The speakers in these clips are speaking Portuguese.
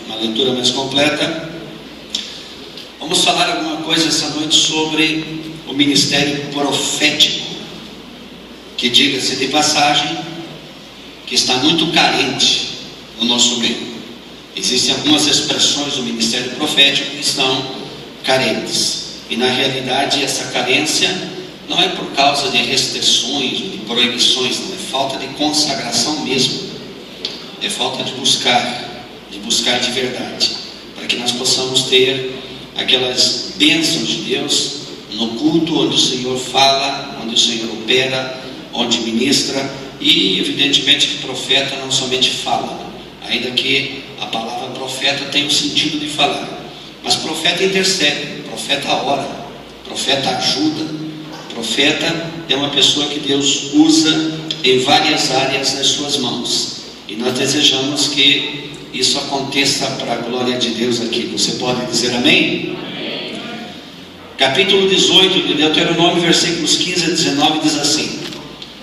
uma leitura mais completa. Vamos falar alguma coisa essa noite sobre o ministério profético, que, diga-se de passagem, que está muito carente no nosso meio. Existem algumas expressões do ministério profético que estão carentes, e na realidade essa carência não é por causa de restrições, de proibições, não, é falta de consagração mesmo, é falta de buscar de verdade, para que nós possamos ter aquelas bênçãos de Deus no culto, onde o Senhor fala, onde o Senhor opera, onde ministra. E evidentemente que profeta não somente fala, ainda que a palavra profeta tem o sentido de falar, mas profeta intercede, profeta ora, profeta ajuda, profeta é uma pessoa que Deus usa em várias áreas nas suas mãos, e nós desejamos que isso aconteça para a glória de Deus aqui. Você pode dizer amém? Amém. Capítulo 18 de Deuteronômio, versículos 15 a 19 diz assim: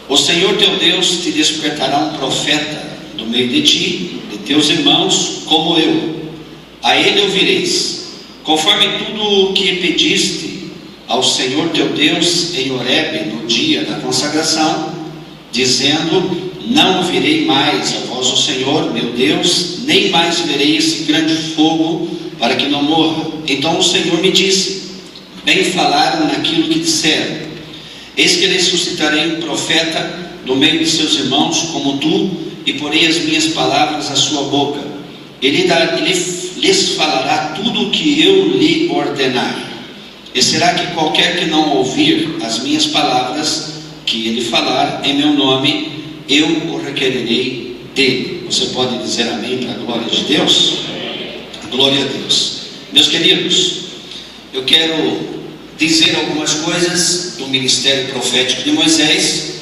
o Senhor teu Deus te despertará um profeta do meio de ti, de teus irmãos, como eu. A ele ouvireis, conforme tudo o que pediste ao Senhor teu Deus em Horebe, no dia da consagração, dizendo: não ouvirei mais a voz do Senhor meu Deus, nem mais verei esse grande fogo, para que não morra. Então o Senhor me disse: bem falaram naquilo que disseram. Eis que lhes suscitarei um profeta do meio de seus irmãos, como tu, e porei as minhas palavras à sua boca. Ele lhes falará tudo o que eu lhe ordenar. E será que qualquer que não ouvir as minhas palavras, que ele falar em meu nome, eu o requererei dele. Você pode dizer amém para a glória de Deus? Glória a Deus. Meus queridos, eu quero dizer algumas coisas do ministério profético de Moisés,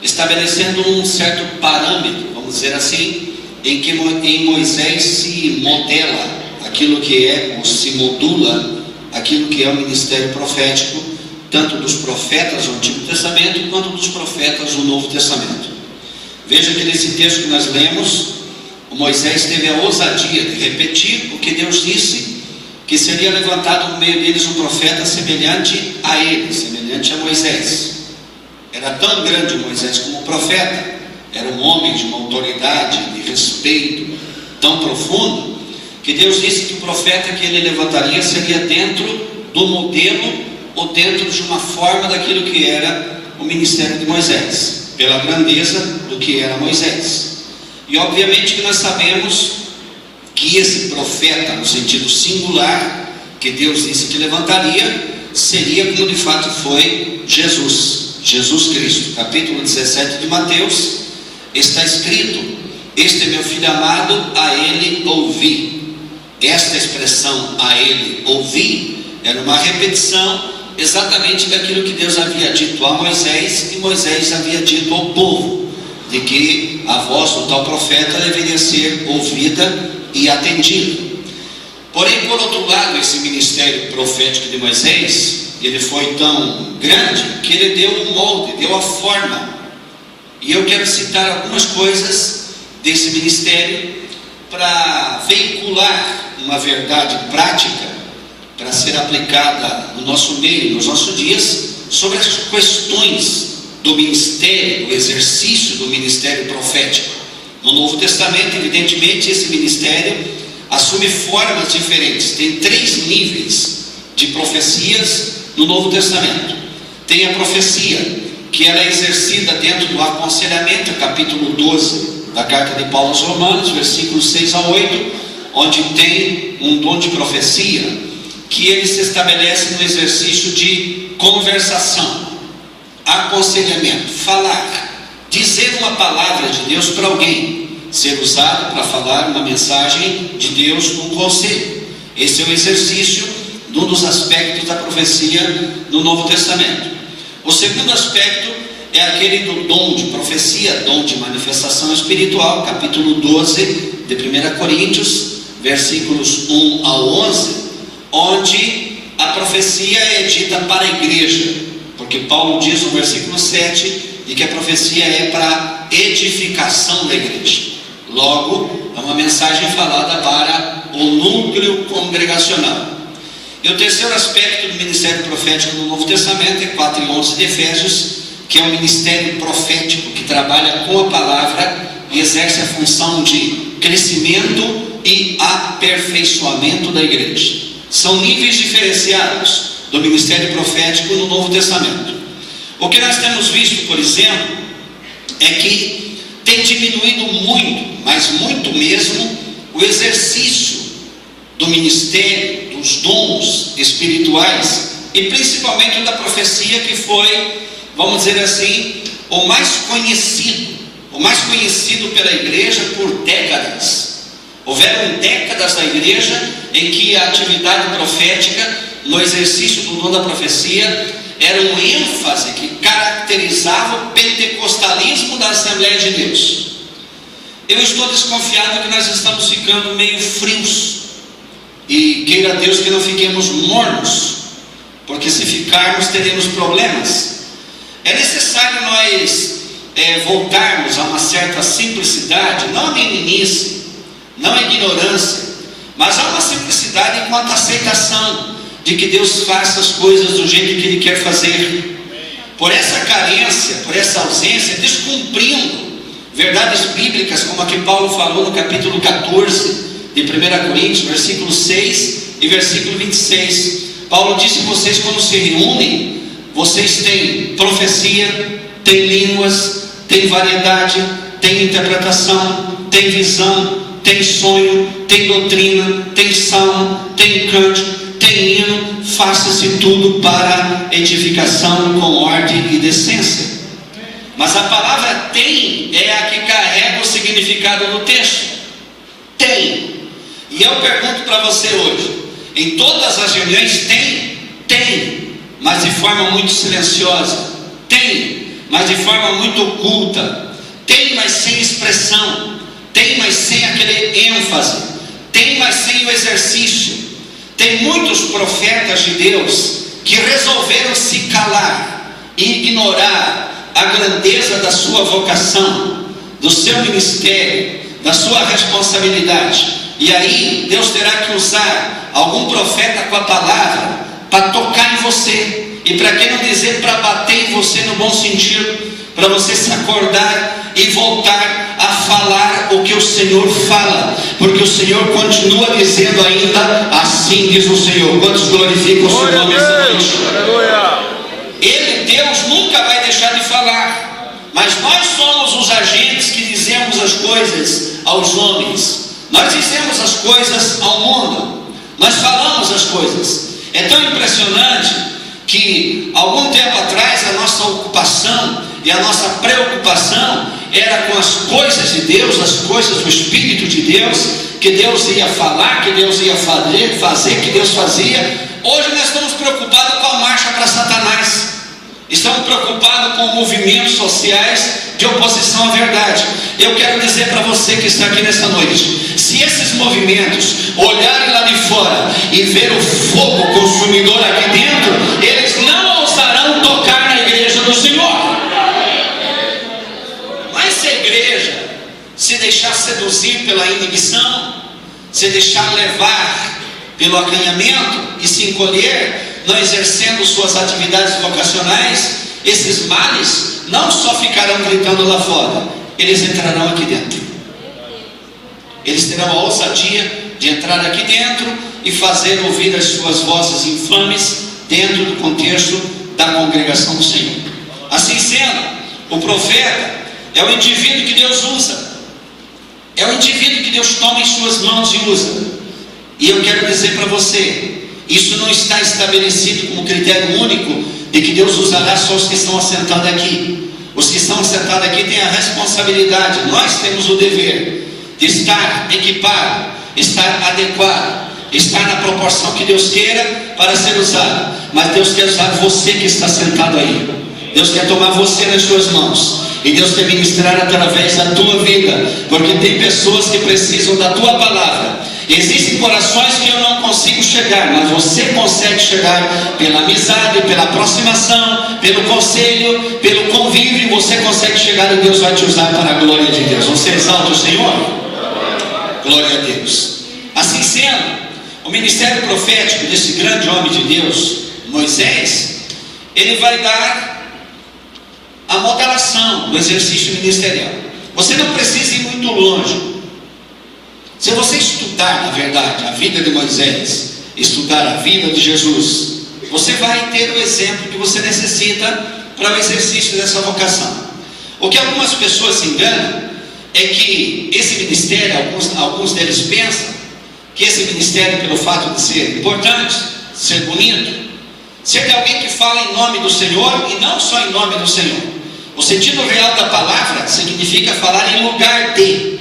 estabelecendo um certo parâmetro, vamos dizer assim, em que em Moisés se modela aquilo que é, ou se modula aquilo que é o ministério profético, tanto dos profetas do Antigo Testamento quanto dos profetas do Novo Testamento. Veja que nesse texto que nós lemos, o Moisés teve a ousadia de repetir o que Deus disse, que seria levantado no meio deles um profeta semelhante a ele, semelhante a Moisés. Era tão grande Moisés como profeta, era um homem de uma autoridade, de respeito tão profundo, que Deus disse que o profeta que ele levantaria seria dentro do modelo, ou dentro de uma forma daquilo que era o ministério de Moisés, pela grandeza do que era Moisés. E obviamente que nós sabemos que esse profeta, no sentido singular, que Deus disse que levantaria, seria como de fato foi Jesus Cristo. Capítulo 17 de Mateus, está escrito: este é meu filho amado, a ele ouvi. Esta expressão, a ele ouvi, era uma repetição exatamente daquilo que Deus havia dito a Moisés, e Moisés havia dito ao povo, de que a voz do tal profeta deveria ser ouvida e atendida. Porém, por outro lado, esse ministério profético de Moisés, ele foi tão grande que ele deu um molde, deu a forma. E eu quero citar algumas coisas desse ministério para veicular uma verdade prática para ser aplicada no nosso meio, nos nossos dias, sobre as questões do ministério, do exercício do ministério profético. No Novo Testamento, evidentemente, esse ministério assume formas diferentes. Tem 3 níveis de profecias no Novo Testamento. Tem a profecia, que ela é exercida dentro do aconselhamento, capítulo 12 da carta de Paulo aos Romanos, versículos 6 a 8, onde tem um dom de profecia, que ele se estabelece no exercício de conversação, aconselhamento, falar, dizer uma palavra de Deus para alguém, ser usado para falar uma mensagem de Deus, um conselho. Esse é o exercício de um dos aspectos da profecia no Novo Testamento. O segundo aspecto é aquele do dom de profecia, dom de manifestação espiritual, capítulo 12 de 1 Coríntios, versículos 1 a 11, onde a profecia é dita para a igreja, porque Paulo diz no versículo 7 de que a profecia é para edificação da igreja. Logo, é uma mensagem falada para núcleo congregacional. E o terceiro aspecto do ministério profético no Novo Testamento é 4:11 de Efésios, que é o ministério profético, que trabalha com a palavra e exerce a função de crescimento e aperfeiçoamento da igreja. São níveis diferenciados do ministério profético no Novo Testamento. O que nós temos visto, por exemplo, é que tem diminuído muito, mas muito mesmo, o exercício do ministério, dos dons espirituais e principalmente da profecia, que foi, vamos dizer assim, o mais conhecido pela igreja por décadas. Houveram décadas da igreja em que a atividade profética, no exercício do dom da profecia, era um ênfase que caracterizava o pentecostalismo da Assembleia de Deus. Eu estou desconfiado que nós estamos ficando meio frios, e queira Deus que não fiquemos mornos, porque se ficarmos teremos problemas. É necessário nós voltarmos a uma certa simplicidade, não a meninice, não a ignorância, mas há uma simplicidade enquanto a aceitação de que Deus faça as coisas do jeito que Ele quer fazer. Por essa carência, por essa ausência, descumprindo verdades bíblicas, como a que Paulo falou no capítulo 14 de 1 Coríntios, versículo 6 e versículo 26. Paulo disse: vocês, quando se reúnem, vocês têm profecia, têm línguas, têm variedade, têm interpretação, têm visão, têm sonho, têm doutrina, têm salmo, têm cântico, têm hino. Faça-se tudo para edificação com ordem e decência. Mas a palavra tem é a que carrega o significado no texto. Tem. E eu pergunto para você hoje: em todas as reuniões tem, mas de forma muito silenciosa. Tem, mas de forma muito oculta. Tem, mas sem expressão. Tem, mas sem aquele ênfase. Tem, mas sem o exercício. Tem muitos profetas de Deus que resolveram se calar e ignorar a grandeza da sua vocação, do seu ministério, da sua responsabilidade. E aí Deus terá que usar algum profeta com a palavra para tocar em você, e para que não dizer, para bater em você no bom sentido, para você se acordar e voltar a falar o que o Senhor fala, porque o Senhor continua dizendo ainda: assim diz o Senhor. Quantos glorificam o seu nome essa noite? Ele, Deus, nunca vai deixar de falar, mas nós somos os agentes que dizemos as coisas aos homens. Nós dizemos as coisas ao mundo, nós falamos as coisas. É tão impressionante que algum tempo atrás a nossa ocupação e a nossa preocupação era com as coisas de Deus, as coisas do Espírito de Deus, que Deus ia falar, que Deus ia fazer, que Deus fazia. Hoje nós estamos preocupados com a marcha para Satanás. Estamos preocupados com movimentos sociais de oposição à verdade. Eu quero dizer para você que está aqui nessa noite: se esses movimentos olharem lá de fora e ver o fogo consumidor aqui dentro, eles não ousarão tocar na igreja do Senhor. Mas se a igreja se deixar seduzir pela inibição, se deixar levar pelo acanhamento e se encolher, não exercendo suas atividades vocacionais, esses males não só ficarão gritando lá fora, eles entrarão aqui dentro. Eles terão a ousadia de entrar aqui dentro e fazer ouvir as suas vozes infames dentro do contexto da congregação do Senhor. Assim sendo, o profeta é o indivíduo que Deus usa, é o indivíduo que Deus toma em suas mãos e usa. E eu quero dizer para você, isso não está estabelecido como critério único de que Deus usará só os que estão assentados aqui. Os que estão assentados aqui têm a responsabilidade, nós temos o dever de estar equipado, estar adequado, estar na proporção que Deus queira para ser usado. Mas Deus quer usar você que está sentado aí. Deus quer tomar você nas suas mãos, e Deus quer ministrar através da tua vida, porque tem pessoas que precisam da tua palavra. Existem corações que eu não consigo chegar, mas você consegue chegar pela amizade, pela aproximação, pelo conselho, pelo convívio. Você consegue chegar, e Deus vai te usar para a glória de Deus. Você exalta o Senhor? Glória a Deus. Assim sendo, o ministério profético desse grande homem de Deus, Moisés, ele vai dar a modelação do exercício ministerial. Você não precisa ir muito longe. Se você estudar, na verdade, a vida de Moisés, estudar a vida de Jesus, você vai ter o exemplo que você necessita para o exercício dessa vocação. O que algumas pessoas se enganam é que esse ministério, alguns deles pensam que esse ministério, pelo fato de ser importante, ser bonito, ser de alguém que fala em nome do Senhor e não só em nome do Senhor. O sentido real da palavra significa falar em lugar de.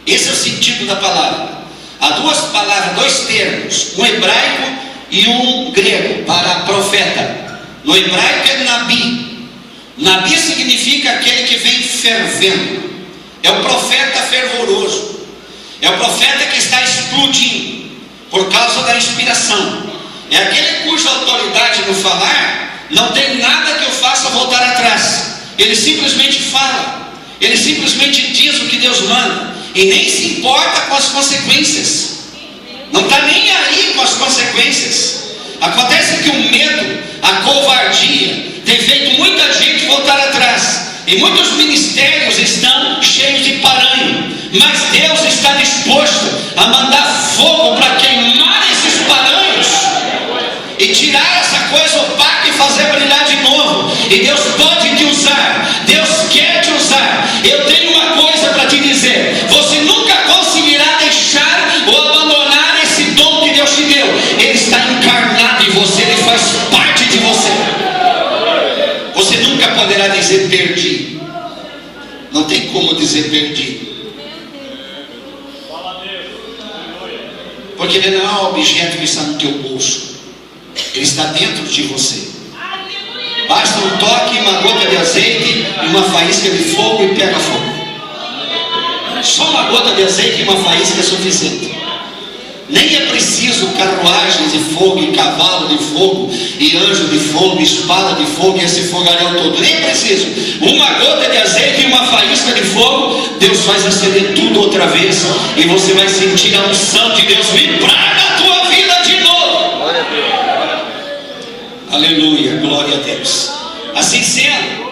Esse é o sentido da palavra. Há duas palavras, dois termos, um hebraico e um grego para profeta. No hebraico é nabi. Nabi significa aquele que vem fervendo. É o profeta fervoroso. É o profeta que está explodindo por causa da inspiração. É aquele cuja autoridade no falar não tem nada que o faça voltar atrás. Ele simplesmente fala. Ele simplesmente diz o que Deus manda. E nem se importa com as consequências. Não está nem aí com as consequências. Acontece que o medo, a covardia, tem feito muita gente voltar atrás. E muitos ministérios estão cheios de paranho. Mas Deus está disposto a mandar fogo para queimar esses paranhos e tirar essa coisa opaca e fazer brilhar de novo. E Deus pode te usar. Deus quer te usar. Eu tenho uma coisa para te dizer: você nunca conseguirá deixar ou abandonar esse dom que Deus te deu. Ele está encarnado em você, ele faz parte de você. Você nunca poderá dizer perdi. Não tem como dizer perdi, porque ele não é um objeto que está no teu bolso. Ele está dentro de você. Basta um toque, uma gota de azeite e uma faísca de fogo e pega fogo. Só uma gota de azeite e uma faísca é suficiente. Nem é preciso carruagens de fogo e cavalo de fogo e anjo de fogo, espada de fogo e esse fogaréu todo. Nem é preciso. Uma gota de azeite e uma faísca de fogo, Deus faz acender tudo outra vez e você vai sentir a unção de Deus vibrar na tua vida de novo. Aleluia, glória a Deus. Assim sendo,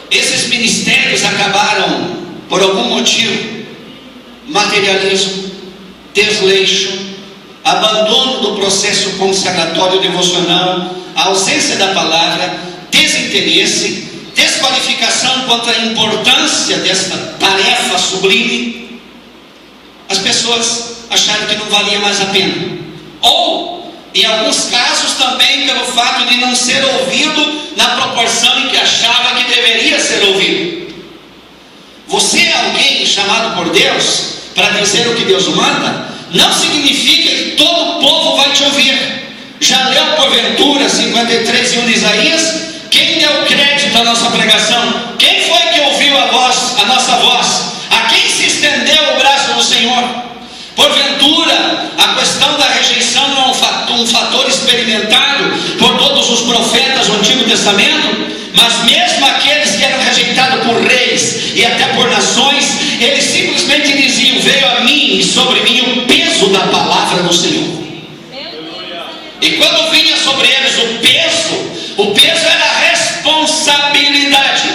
esses ministérios acabaram por algum motivo: materialismo, desleixo, abandono do processo consagratório devocional, a ausência da palavra, desinteresse, desqualificação quanto à importância desta tarefa sublime. As pessoas acharam que não valia mais a pena, ou em alguns casos também pelo fato de não ser ouvido na proporção em que achava que deveria ser ouvido. Você é alguém chamado por Deus para dizer o que Deus manda? Não significa que todo o povo vai te ouvir. Já leu porventura 53:1 de Isaías? Quem deu crédito à nossa pregação? Quem foi que ouviu a nossa voz? A quem se estendeu o braço do Senhor? Porventura, a questão da rejeição não é um fator experimentado por todos os profetas do Antigo Testamento? Mas mesmo aqueles que eram rejeitados por reis e até por nações, eles simplesmente diziam: veio a mim e sobre mim o peso da palavra do Senhor. E quando vinha sobre eles o peso era a responsabilidade.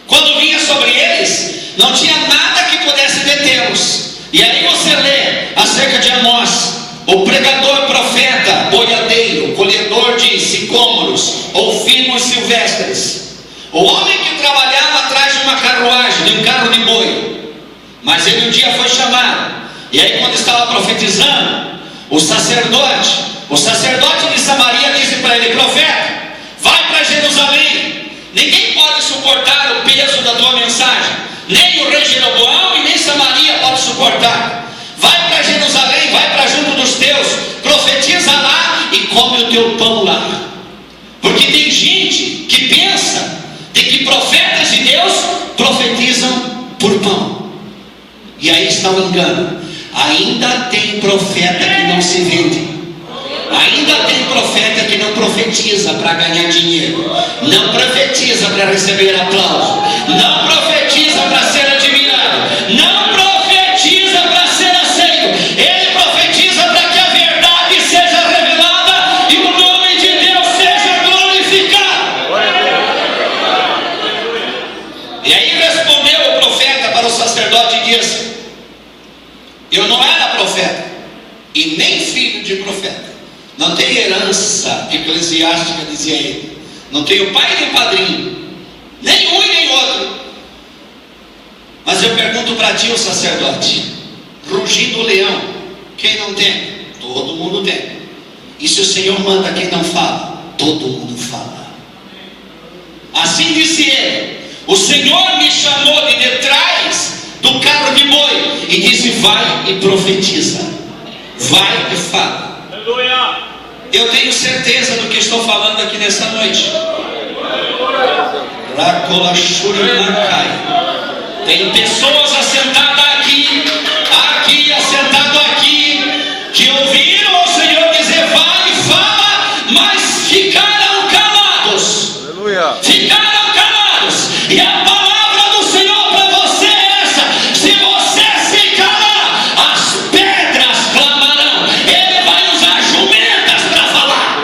Quando vinha sobre eles, não tinha nada que pudesse detê-los. E aí você lê acerca de Amós, o pregador, profeta, boiadeiro, colhedor de sicômoros ou figos silvestres, o homem que trabalhava atrás de uma carruagem, de um carro de boi. Mas ele um dia foi chamado, e aí quando estava profetizando, o sacerdote de Samaria disse para ele: profeta, vai para Jerusalém. Ninguém pode suportar o peso da tua mensagem, nem o rei Jeroboão e nem Samaria pode suportar. Vai para Jerusalém, vai para junto dos teus, profetiza lá e come o teu pão lá. Porque tem gente que pensa de que profetas de Deus profetizam por pão. E aí está o engano. Ainda tem profeta que não se vende. Ainda tem profeta que não profetiza para ganhar dinheiro, não profetiza para receber aplauso, não profetiza para ser admirado, não profetiza para ser aceito. Ele profetiza para que a verdade profeta e nem filho de profeta. Não tem herança eclesiástica, dizia ele. Não tenho pai nem padrinho, nem um e nem outro. Mas eu pergunto para ti, o sacerdote, rugindo o leão, quem não tem? Todo mundo tem. E se o Senhor manda quem não fala? Todo mundo fala. Assim disse ele: o Senhor me chamou de detrás do carro de boi e disse: vai e profetiza, vai e fala. Aleluia. Eu tenho certeza do que estou falando aqui nesta noite. Tem pessoas assentadas aqui, assentado aqui, que ouviram o Senhor dizer: vai e fala, mas ficaram calados. Aleluia. Ficaram calados. E a palavra do Senhor para você é essa: se você se calar, as pedras clamarão. Ele vai usar jumentas para falar.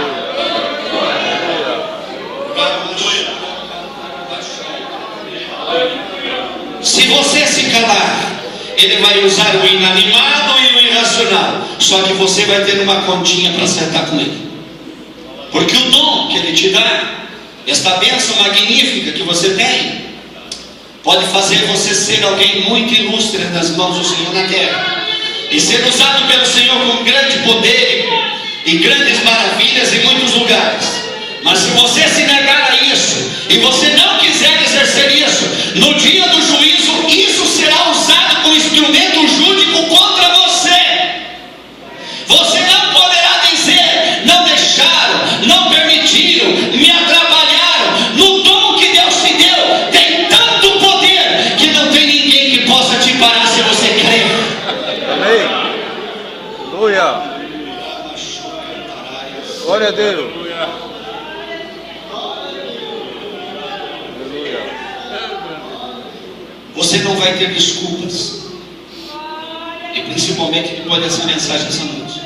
Se você se calar, ele vai usar o inanimado e o irracional. Só que você vai ter uma continha para acertar com ele. Porque o dom que ele te dá, esta bênção magnífica que você tem, pode fazer você ser alguém muito ilustre nas mãos do Senhor na terra, e ser usado pelo Senhor com grande poder e grandes maravilhas em muitos lugares. Mas se você se negar a isso, e você não quiser exercer isso, no dia do juízo, isso será usado como instrumento júdico contra você. Você não poderá dizer: não deixaram, não permitiram, me atrapalharam. No dom que Deus te deu, tem tanto poder que não tem ninguém que possa te parar se você crer. Amém. Aleluia. Glória a Deus. Você não vai ter desculpas. E principalmente depois dessa mensagem essa noite.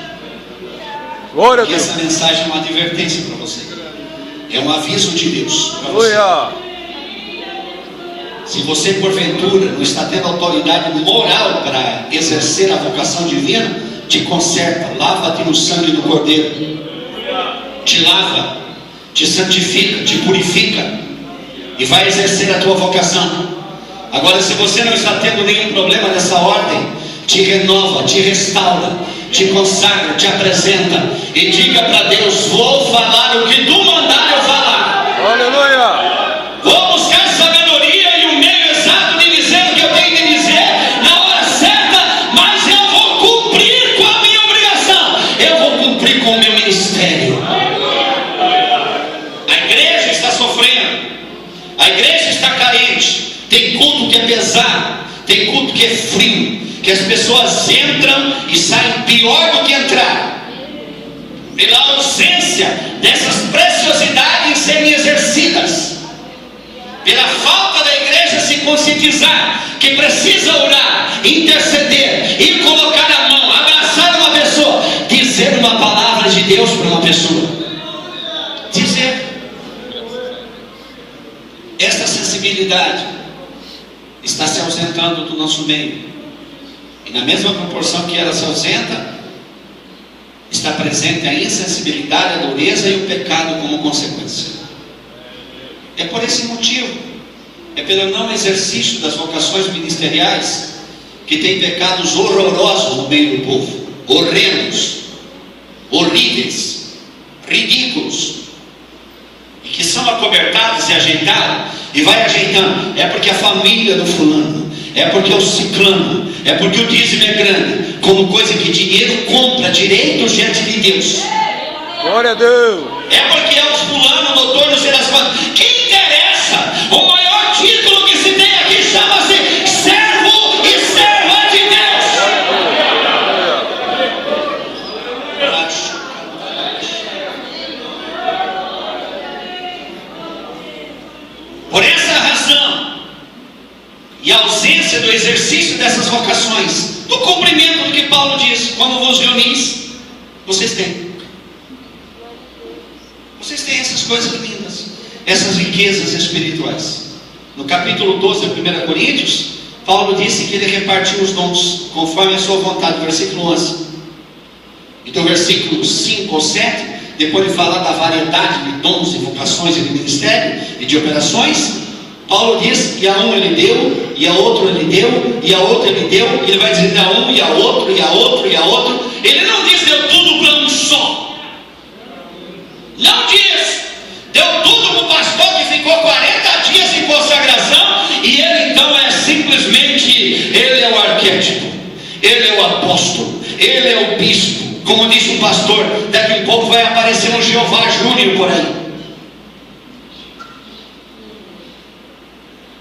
Glória a Deus. Deus. Essa mensagem é uma advertência para você. É um aviso de Deus para você. Se você porventura não está tendo autoridade moral para exercer a vocação divina, te conserta, lava-te no sangue do Cordeiro, te lava, te santifica, te purifica e vai exercer a tua vocação. Agora, se você não está tendo nenhum problema nessa ordem, te renova, te restaura, te consagra, te apresenta e diga para Deus: vou falar o que tu mandar eu falar. Aleluia. Vou buscar sabedoria e o meio exato de dizer o que eu tenho que dizer na hora certa, mas eu vou cumprir com a minha obrigação, eu vou cumprir com o meu ministério. A igreja está sofrendo, a igreja está carente. Tem culto que é pesado, tem culto que é frio, que as pessoas entram e saem pior do que entraram, pela ausência dessas preciosidades serem exercidas, pela falta da igreja se conscientizar que precisa orar, interceder, ir colocar a mão, abraçar uma pessoa, dizer uma palavra de Deus para uma pessoa, dizer. Esta sensibilidade está se ausentando do nosso meio, e na mesma proporção que ela se ausenta, está presente a insensibilidade, a dureza e o pecado como consequência. É por esse motivo, é pelo não exercício das vocações ministeriais, que tem pecados horrorosos no meio do povo, horrendos, horríveis, ridículos, e que são acobertados e ajeitados, e vai ajeitando. É porque a família do fulano, é porque o ciclano, é porque o dízimo é grande, como coisa que dinheiro compra direito diante de Deus. Glória a Deus. É porque é os fulano, doutor, não sei das quantas. Que interessa? O maior título que se tem aqui chama-se servo e serva de Deus. Por essa razão e a ausência do exercício dessas vocações, do cumprimento do que Paulo diz: quando vos reunis, vocês têm essas coisas lindas, essas riquezas espirituais. No capítulo 12 de 1 Coríntios, Paulo disse que ele repartiu os dons conforme a sua vontade, versículo 11. E do versículo 5 ou 7, depois de falar da variedade de dons e vocações e de ministério e de operações, Paulo diz: e a um ele deu, e a outro ele deu, e a outro ele deu, e ele vai dizer a um, e a outro, e a outro, e a outro. Ele não diz deu tudo para um só. Não diz, deu tudo para o pastor que ficou 40 dias em consagração, e ele então é simplesmente, ele é o arquétipo, ele é o apóstolo, ele é o bispo. Como disse um pastor, daqui a pouco vai aparecer um Jeová Júnior por aí.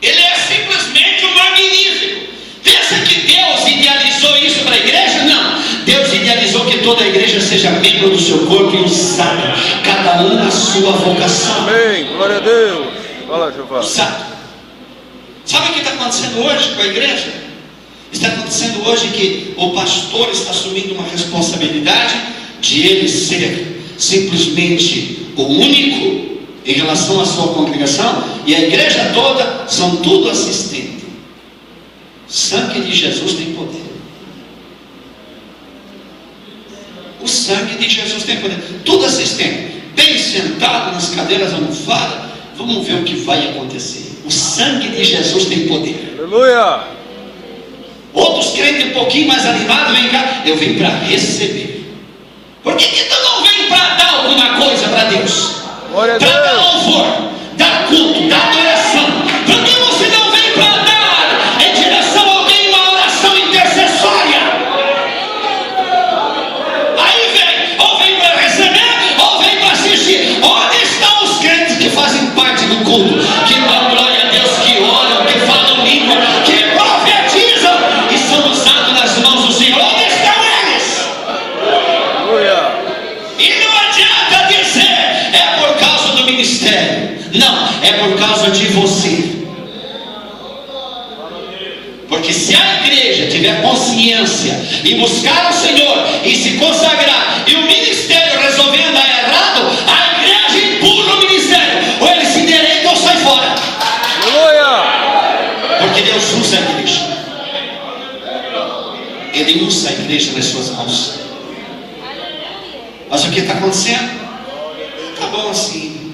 Ele é simplesmente um magnífico. Pensa que Deus idealizou isso para a igreja? Não. Deus idealizou que toda a igreja seja membro do seu corpo e usada, cada um na sua vocação. Amém. Glória a Deus. Fala, Jeová. Usado. Sabe o que está acontecendo hoje com a igreja? Está acontecendo hoje que o pastor está assumindo uma responsabilidade de ele ser simplesmente o único em relação à sua congregação, e a igreja toda são tudo assistente. O sangue de Jesus tem poder. O sangue de Jesus tem poder. Tudo assistente, bem sentado nas cadeiras almofadas. Vamos ver o que vai acontecer. O sangue de Jesus tem poder. Aleluia. Outros crentes um pouquinho mais animados, vem cá, eu vim para receber. Por que tu não vem para dar alguma coisa para Deus? Para dar louvor, dar culto, dar adoração. Por que você não vem para dar em direção a alguém uma oração intercessória? Aí vem, ou vem para receber, ou vem para assistir. Onde estão os crentes que fazem parte do culto, que dão glória a Deus, que oram, que falam língua, que profetizam e são usados nas mãos do Senhor? Onde estão eles? E não adianta dizer é por causa do ministério. Não, é por causa de você. Porque se a igreja tiver consciência e buscar o Senhor e se consagrar, e o ministério resolver andar errado, a igreja empurra o ministério, ou ele se endireita ou sai fora. Porque Deus usa a igreja. Ele usa a igreja nas suas mãos. Mas o que está acontecendo? Está bom assim.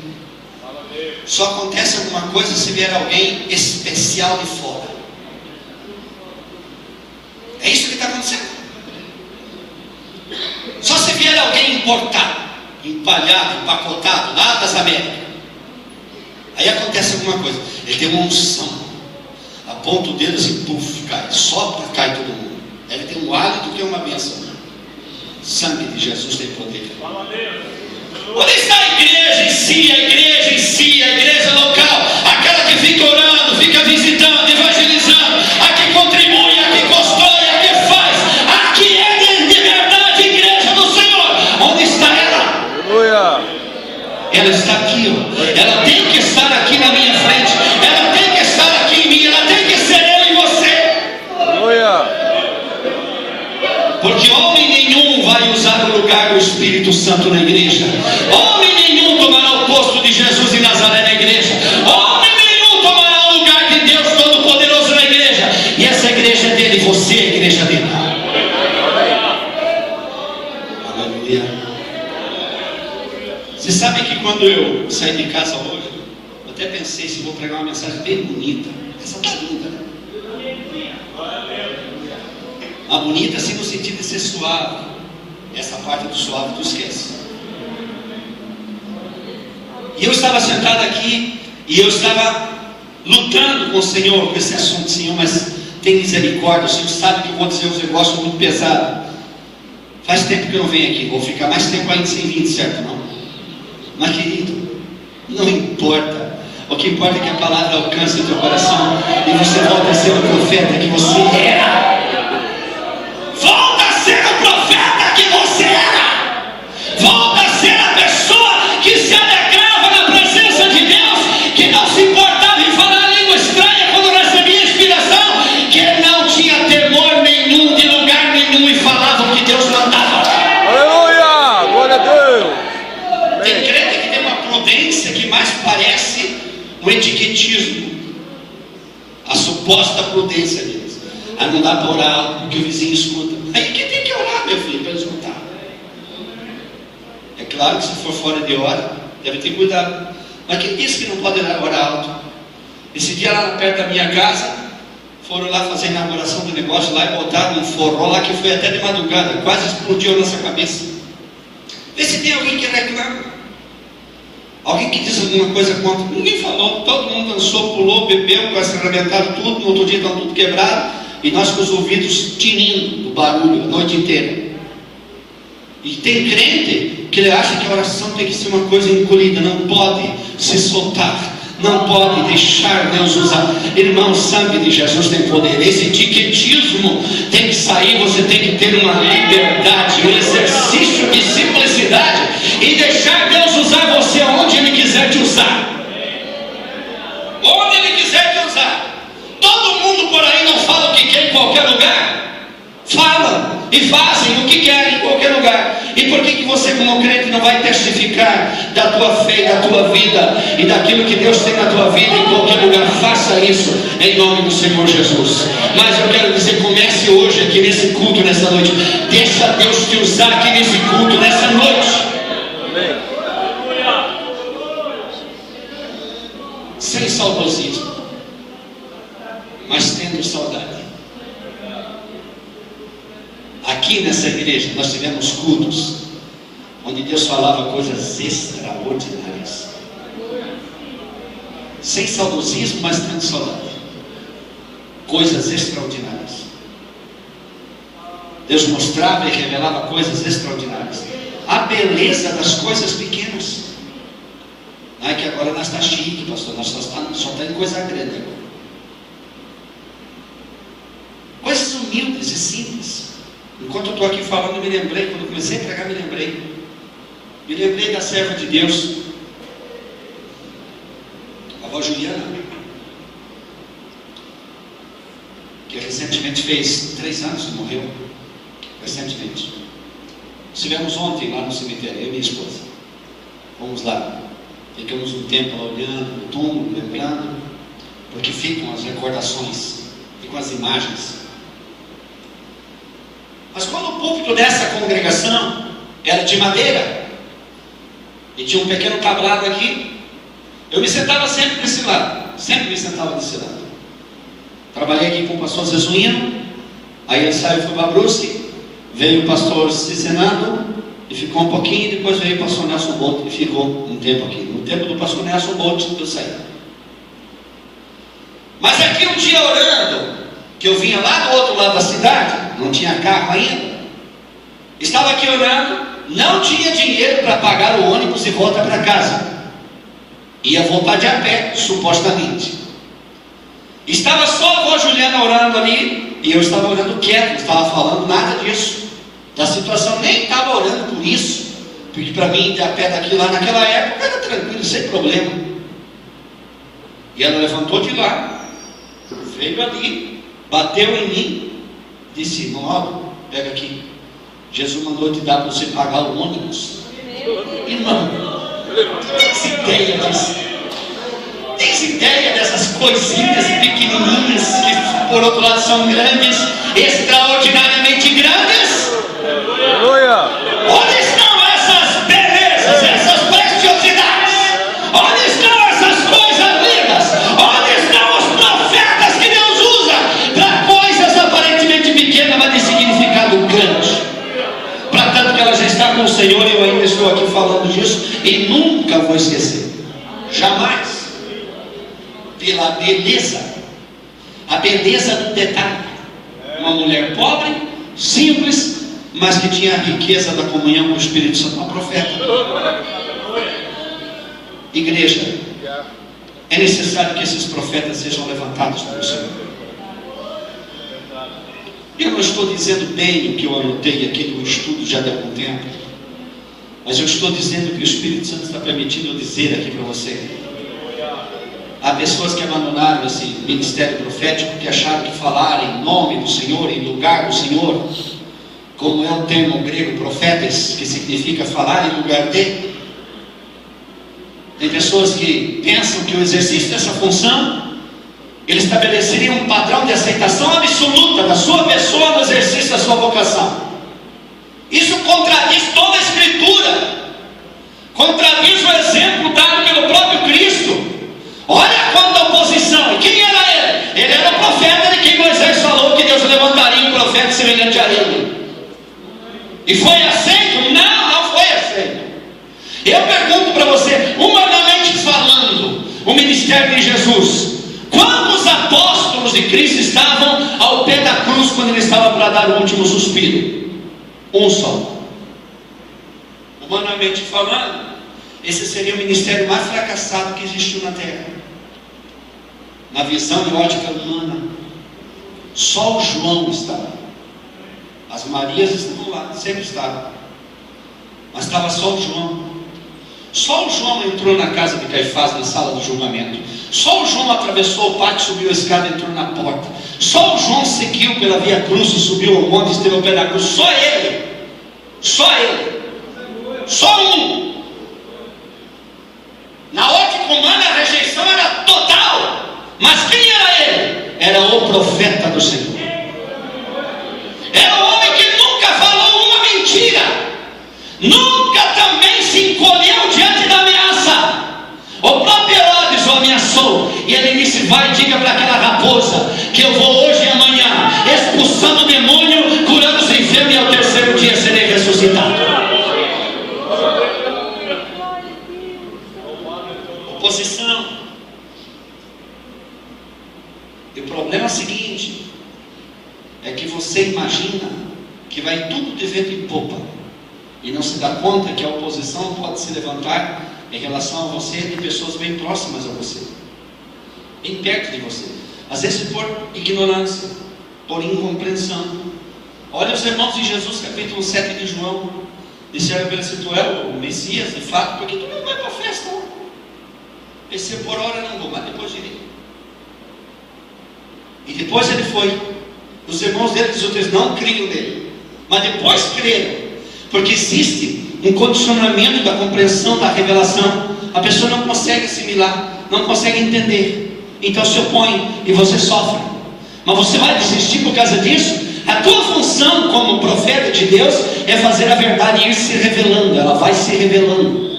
Só acontece alguma coisa se vier alguém especial de fora. É isso que está acontecendo. Só se vier alguém importado, empalhado, empacotado, lá das Américas. Aí acontece alguma coisa. Ele tem uma unção. Aponta o dedo assim, puf, cai. Sopra, cai todo mundo. Ele tem um hálito que é uma bênção. Sangue de Jesus tem poder. Onde está a igreja em si, a igreja em si, a igreja local, aquela que fica orando, fica visitando, evangelizando, a que contribui, a que constrói, a que faz, a que é de verdade igreja do Senhor? Onde está ela? Aleluia. Ela está aqui, ó. Ela tem que estar aqui na minha frente, ela tem que estar aqui em mim, ela tem que ser eu e você. Aleluia. Porque homem nenhum vai usar o lugar do Espírito Santo na igreja. Homem nenhum tomará o posto de Jesus em Nazaré na igreja. Homem nenhum tomará o lugar de Deus Todo-Poderoso na igreja. E essa igreja é dele, você é a igreja dele. Aleluia. Você sabe que quando eu saí de casa hoje, eu até pensei se vou pregar uma mensagem bem bonita. Essa está linda, né? A bonita assim no sentido de ser suave. Essa parte do suave tu esquece. E eu estava sentado aqui e eu estava lutando com o Senhor com esse assunto. Senhor, mas tem misericórdia. O Senhor sabe que eu vou dizer uns negócios muito pesados. Faz tempo que eu não venho aqui. Vou ficar mais tempo ainda sem vir, certo? Não. Mas querido, não importa. O que importa é que a palavra alcance o teu coração e você volta a ser o profeta que você era. Volta a ser o profeta que você era. Volta a ser a pessoa que se alegrava na presença de Deus, que não se importava em falar língua estranha quando recebia inspiração, que não tinha temor nenhum de lugar nenhum e falava o que Deus mandava. Aleluia! Glória a Deus! Tem crente que tem uma prudência que mais parece um etiquetismo. suposta prudência deles. Aí não dá para orar alto porque o vizinho escuta. Aí quem tem que orar, meu filho, para escutar? É claro que se for fora de hora, deve ter cuidado. Mas quem disse que não pode orar alto? Esse dia lá perto da minha casa, foram lá fazer a inauguração do negócio lá e botaram um forró lá que foi até de madrugada, quase explodiu a nossa cabeça. Vê se tem alguém que reclama, alguém que diz alguma coisa contra. Ninguém falou, todo mundo dançou, pulou, bebeu, quase arrebentaram tudo. No outro dia estão tudo quebrado e nós com os ouvidos tinindo do barulho a noite inteira. E tem crente que ele acha que a oração tem que ser uma coisa encolhida, não pode se soltar, não pode deixar Deus usar. Irmão, o sangue de Jesus tem poder. Esse etiquetismo tem que sair. Você tem que ter uma liberdade, um exercício de simplicidade e deixar Deus usar você onde Ele quiser te usar. Onde Ele quiser te usar. Todo mundo por aí não fala o que quer em qualquer lugar. Falam e fazem o que querem em qualquer lugar. E por que você como crente não vai testificar da tua fé, da tua vida e daquilo que Deus tem na tua vida em qualquer lugar? Faça isso em nome do Senhor Jesus. Mas eu quero dizer, comece hoje aqui nesse culto, nessa noite. Deixa Deus te usar aqui nesse culto, nessa noite. Sem saudosismo, mas tendo saudade. Aqui nessa igreja nós tivemos cultos onde Deus falava coisas extraordinárias, sem saudosismo, mas tendo saudade. Coisas extraordinárias. Deus mostrava e revelava coisas extraordinárias. A beleza das coisas pequenas. Não é que agora nós estamos chique, pastor, nós só está em coisa grande agora. Coisas humildes e simples. Enquanto eu estou aqui falando, eu me lembrei, quando eu comecei a pregar, me lembrei da serva de Deus, a avó Juliana, que recentemente fez 3 anos que morreu, recentemente. Estivemos ontem lá no cemitério, eu e minha esposa, fomos lá, ficamos um tempo lá olhando no túmulo, lembrando, porque ficam as recordações, ficam as imagens. Mas quando o púlpito dessa congregação era de madeira e tinha um pequeno tablado aqui, eu me sentava sempre desse lado, Trabalhei aqui com o pastor Zezuino, aí ele saiu, foi para Brusque, veio o pastor Cicenando e ficou um pouquinho, depois veio o pastor Nelson Bolt e ficou um tempo aqui. No tempo do pastor Nelson Bolt eu saí. Mas aqui um dia orando, que eu vinha lá do outro lado da cidade, não tinha carro ainda, estava aqui orando, não tinha dinheiro para pagar o ônibus e volta para casa, ia voltar de a pé, supostamente. Estava só a avó Juliana orando ali, e eu estava orando quieto, não estava falando nada disso, da situação, nem estava orando por isso, porque para mim, de a pé daqui lá naquela época, era tranquilo, sem problema. E ela levantou de lá, veio ali, bateu em mim, disse: irmão, pega aqui, Jesus mandou te dar para você pagar o ônibus. Irmão, tens ideia dessas coisinhas pequenininhas que por outro lado são grandes, extraordinariamente grandes? Aleluia! Onde estão essas belezas, essas preciosidades? Onde estão essas coisas lindas? Onde estão os profetas que Deus usa para coisas aparentemente pequenas, mas de significado grande? Para tanto que ela já está com o Senhor, e eu ainda estou aqui falando disso e nunca vou esquecer, jamais. Pela beleza, a beleza do detalhe. Uma mulher pobre, simples, mas que tinha a riqueza da comunhão com o Espírito Santo, uma profeta. Igreja, é necessário que esses profetas sejam levantados pelo Senhor. Eu não estou dizendo bem o que eu anotei aqui no estudo já de algum tempo, mas eu estou dizendo que o Espírito Santo está permitindo eu dizer aqui para você. Há pessoas que abandonaram esse ministério profético, que acharam que falar em nome do Senhor, em lugar do Senhor, como é o termo grego profetes, que significa falar em lugar de. Tem pessoas que pensam que o exercício dessa função Ele estabeleceria um padrão de aceitação absoluta da sua pessoa no exercício da sua vocação. Isso contradiz toda a Escritura, contradiz o exemplo dado pelo próprio Cristo. Olha quanta oposição. E quem era ele? Ele era o profeta de quem Moisés falou que Deus levantaria um profeta semelhante a ele. E foi aceito? Não, não foi aceito. Eu pergunto para você, humanamente falando, o ministério de Jesus, quantos apóstolos de Cristo estavam ao pé da cruz quando ele estava para dar o último suspiro? Um só. Humanamente falando, esse seria o ministério mais fracassado que existiu na terra. Na visão e ótica humana, só o João estava. As Marias estavam lá, sempre estavam, mas estava só o João. Só o João entrou na casa de Caifás, na sala do julgamento. Só o João atravessou o pátio, subiu a escada e entrou na porta. Só o João seguiu pela via cruz e subiu ao monte e esteve ao pé da cruz. Só ele. Só ele. Só um. Na ótica humana a rejeição era total. Mas quem era ele? Era o profeta do Senhor. Era o homem que nunca falou uma mentira. Nunca também se encolheu diante da ameaça. O próprio Herodes o ameaçou. E ele disse: vai, diga para aquela raposa que eu vou hoje e amanhã expulsando o demônio, curando os enfermos, e ao terceiro dia serei ressuscitado. Oposição. E o problema é o seguinte: é que você imagina que vai tudo de vento em popa, e não se dá conta que a oposição pode se levantar em relação a você de pessoas bem próximas a você, bem perto de você, às vezes por ignorância, por incompreensão. Olha os irmãos de Jesus, capítulo 7 de João, disseram para ele: se tu é o Messias de fato, porque tu não vai para a festa? Esse por hora não vou, mas depois irei. E depois ele foi. Os irmãos dele, os outros, não criam nele, mas depois creram, porque existe um condicionamento da compreensão da revelação. A pessoa não consegue assimilar, não consegue entender, então se opõe e você sofre. Mas você vai desistir por causa disso? A tua função como profeta de Deus é fazer a verdade ir se revelando. Ela vai se revelando,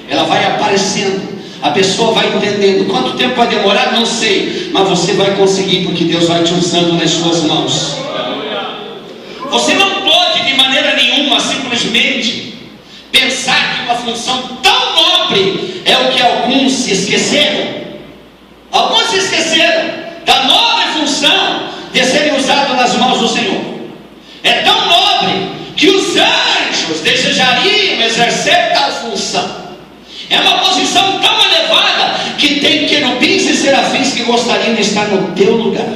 ela vai aparecendo, a pessoa vai entendendo. Quanto tempo vai demorar? Não sei, mas você vai conseguir, porque Deus vai te usando nas suas mãos. Você não pode de maneira nenhuma simplesmente pensar que uma função tão nobre é o que alguns se esqueceram. Alguns se esqueceram da nobre função de serem usados nas mãos do Senhor. É tão nobre que os anjos desejariam exercer tal função. É uma posição tão elevada que tem querubins e serafins que gostariam de estar no teu lugar.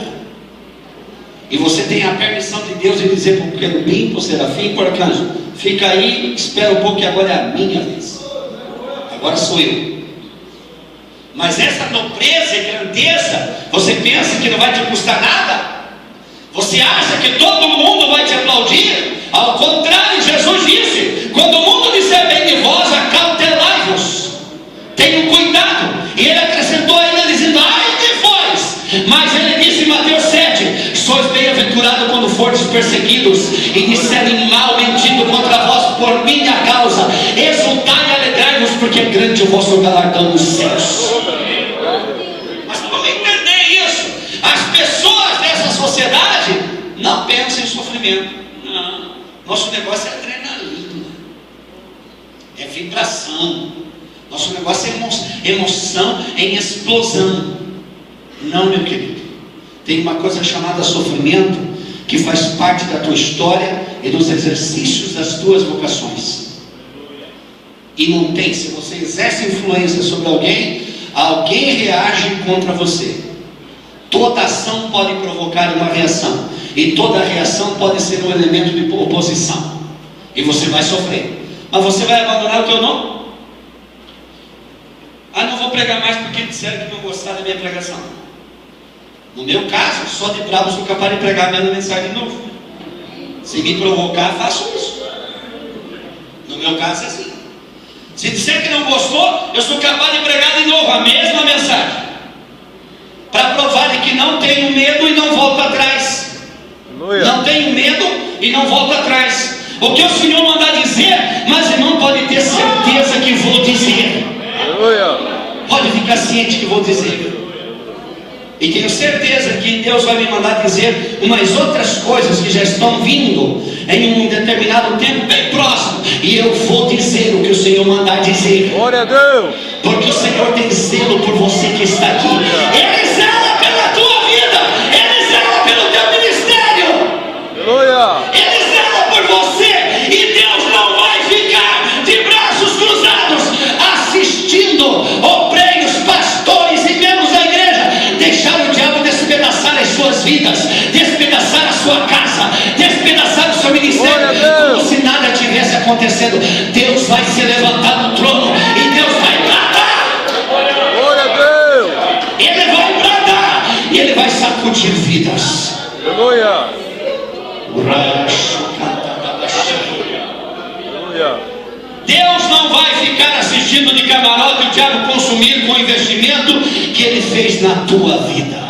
E você tem a permissão de Deus de dizer para o querubim, para o serafim, para o arcanjo: fica aí, espera um pouco que agora é a minha vez. Agora sou eu. Mas essa nobreza e grandeza, você pensa que não vai te custar nada? Você acha que todo mundo vai te aplaudir? Ao contrário, Jesus disse: quando o mundo disser bem de vós, acautelai-vos, tenham cuidado. E ele acrescentou ainda dizendo: ai de vós. Mas ele disse em Mateus 7: sois bem-aventurados quando fordes perseguidos e disserem mal mentindo contra vós por minha causa. Exultai e alegrai-vos, porque é grande o vosso galardão nos céus. Mas vamos entender isso. As pessoas dessa sociedade não pensam em sofrimento. Não. Nosso negócio é adrenalina, é vibração. Nosso negócio é emoção em explosão. Não, meu querido. Tem uma coisa chamada sofrimento, que faz parte da tua história e dos exercícios das tuas vocações. E não tem. Se você exerce influência sobre alguém, alguém reage contra você. Toda ação pode provocar uma reação, e toda reação pode ser um elemento de oposição, e você vai sofrer. Mas você vai abandonar o teu nome? Ah, não vou pregar mais porque disseram que não gostaram da minha pregação. No meu caso, só de bravo sou capaz de pregar a mesma mensagem de novo. Se me provocar, faço isso. No meu caso é assim. Se disser que não gostou, eu sou capaz de pregar de novo a mesma mensagem, para provar de que não tenho medo e não volto atrás. Aleluia. Não tenho medo e não volto atrás. O que o Senhor mandar dizer, mas irmão, pode ter certeza que vou dizer. Aleluia. Pode ficar ciente que vou dizer. E tenho certeza que Deus vai me mandar dizer umas outras coisas que já estão vindo em um determinado tempo bem próximo. E eu vou dizer o que o Senhor mandar dizer. Glória a Deus. Porque o Senhor tem zelo por você que está aqui. Ele zela pela tua vida. Ele zela pelo teu ministério. Aleluia. Ele zela por você. E Deus não vai ficar de braços cruzados assistindo obreiros, pastores e membros da igreja deixar o diabo despedaçar as suas vidas, despedaçar a sua casa, despedaçar o seu ministério, como se nada tivesse acontecendo. Deus vai se levantar no trono e Deus vai bradar. Glória a Deus. Ele vai bradar e ele vai sacudir vidas. Aleluia. Aleluia. Deus não vai ficar assistindo de camarote o diabo consumir com o investimento que ele fez na tua vida.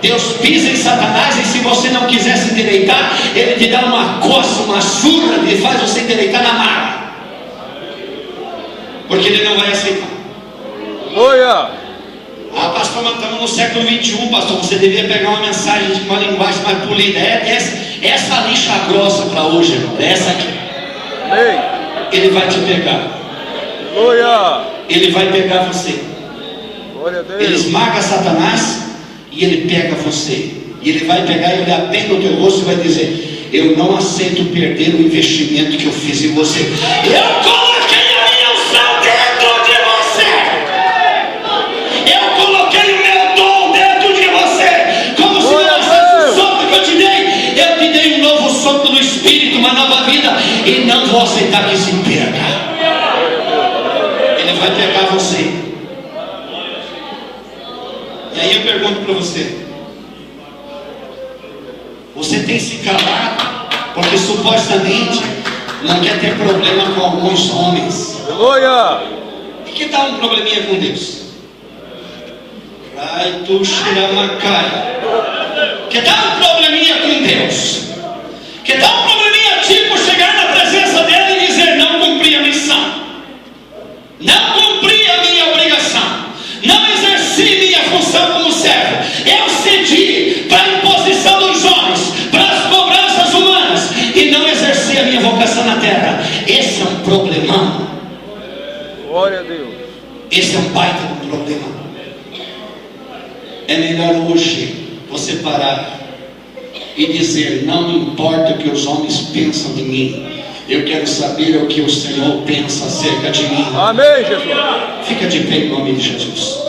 Deus pisa em Satanás e se você não quiser se endireitar, ele te dá uma coça, uma surra, ele faz você endireitar na marra. Porque ele não vai aceitar. Aleluia. Ah, pastor, mas estamos no século 21, pastor, você deveria pegar uma mensagem com uma linguagem mais polida. Essa lixa grossa para hoje, irmão, é essa aqui. Amém. Ele vai te pegar. Aleluia. Ele vai pegar você. Glória a Deus. Ele esmaga Satanás e ele pega você. E ele vai pegar e olhar bem no teu rosto e vai dizer: eu não aceito perder o investimento que eu fiz em você. Eu coloquei a minha unção dentro de você. Eu coloquei o meu dom dentro de você. Como se não fosse o sopro que eu te dei. Eu te dei um novo sopro do Espírito, uma nova vida. E não vou aceitar que se perca. Ele vai pegar você. E aí eu pergunto para você: você tem se calado porque supostamente não quer ter problema com alguns homens? Aleluia. E que tal um probleminha com Deus? Que tal um probleminha com Deus? Que tal um probleminha tipo chegar na presença dele e dizer: não cumpri a missão, não cumpri a minha obrigação, não exerci minha função como servo, eu cedi para a imposição dos homens, para as cobranças humanas, e não exerci a minha vocação na terra. Esse é um problemão. Glória a Deus. Esse é um baita de um problema. É melhor hoje você parar e dizer: não importa o que os homens pensam de mim, eu quero saber o que o Senhor pensa acerca de mim. Amém, Jesus. Fica de pé em nome de Jesus.